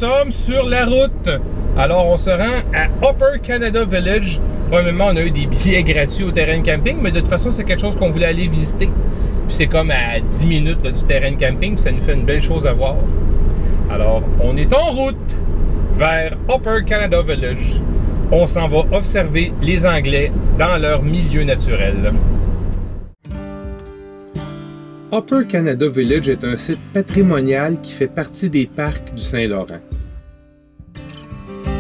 sommes sur la route. Alors, on se rend à Upper Canada Village. Probablement, on a eu des billets gratuits au terrain de camping, mais de toute façon, c'est quelque chose qu'on voulait aller visiter. Puis c'est comme à 10 minutes là, du terrain de camping, puis ça nous fait une belle chose à voir. Alors, on est en route vers Upper Canada Village. On s'en va observer les Anglais dans leur milieu naturel. Upper Canada Village est un site patrimonial qui fait partie des parcs du Saint-Laurent.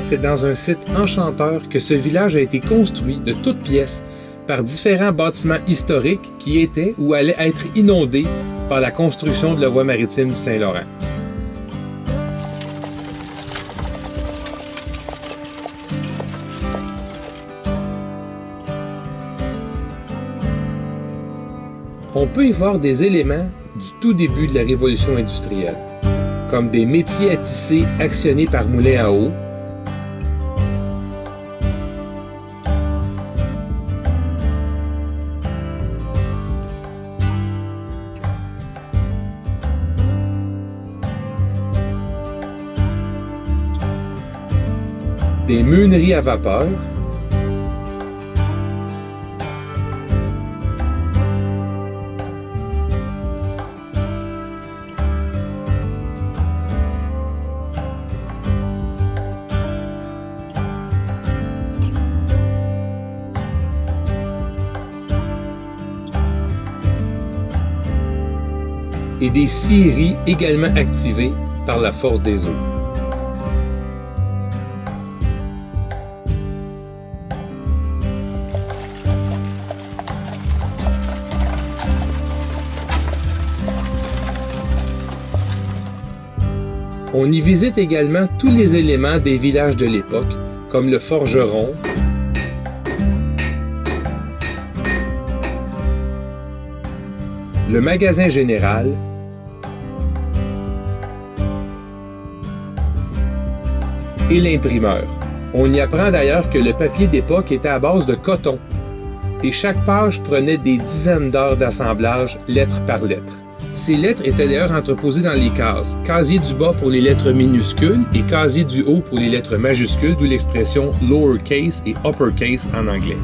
C'est dans un site enchanteur que ce village a été construit de toutes pièces par différents bâtiments historiques qui étaient ou allaient être inondés par la construction de la voie maritime du Saint-Laurent. On peut y voir des éléments du tout début de la révolution industrielle, comme des métiers à tisser actionnés par moulin à eau, des meuneries à vapeur, et des scieries également activées par la force des eaux. On y visite également tous les éléments des villages de l'époque, comme le forgeron, le magasin général, et l'imprimeur. On y apprend d'ailleurs que le papier d'époque était à base de coton, et chaque page prenait des dizaines d'heures d'assemblage, lettre par lettre. Ces lettres étaient d'ailleurs entreposées dans les cases. Casier du bas pour les lettres minuscules et casier du haut pour les lettres majuscules, d'où l'expression lowercase et uppercase en anglais.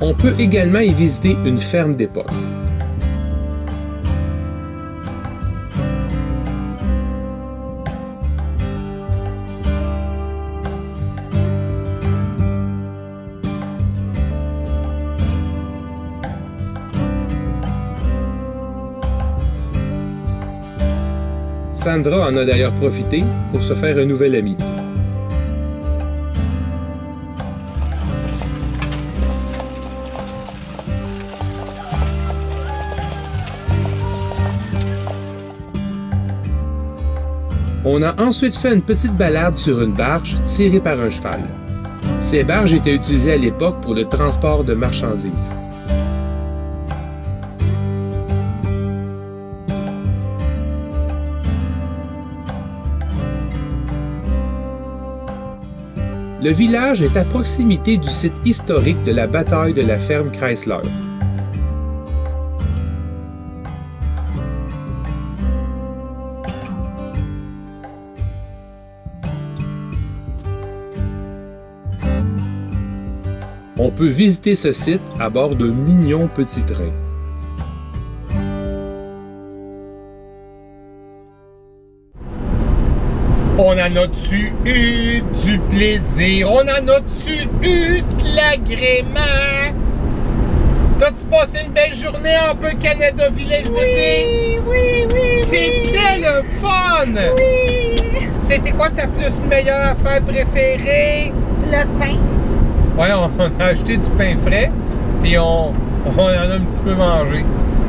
On peut également y visiter une ferme d'époque. Sandra en a d'ailleurs profité pour se faire un nouvel ami. On a ensuite fait une petite balade sur une barge tirée par un cheval. Ces barges étaient utilisées à l'époque pour le transport de marchandises. Le village est à proximité du site historique de la bataille de la ferme Chrysler. On peut visiter ce site à bord d'un mignon petit train. On en a-tu eu du plaisir? On en a-tu eu de l'agrément? T'as-tu passé une belle journée à Upper Canada Village? Oui. C'était le fun! Oui! C'était quoi ta meilleure affaire préférée? Le pain. Ouais, on a acheté du pain frais, puis on en a un petit peu mangé.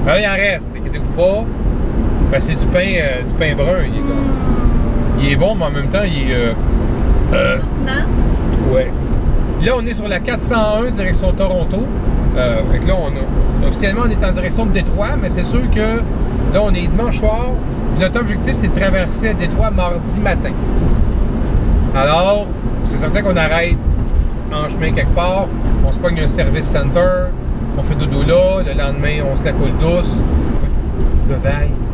Alors, il en reste, inquiétez-vous pas. Ben, c'est du pain brun. Il est bon, mais en même temps, il est... Soutenant. Ouais. Là, on est sur la 401, direction Toronto. Fait que là, officiellement, on est en direction de Détroit, mais c'est sûr que là, on est dimanche soir. Notre objectif, c'est de traverser à Détroit mardi matin. Alors, c'est certain qu'on arrête en chemin quelque part. On se pogne un service center. On fait dodo là. Le lendemain, on se la coule douce. Bye bye.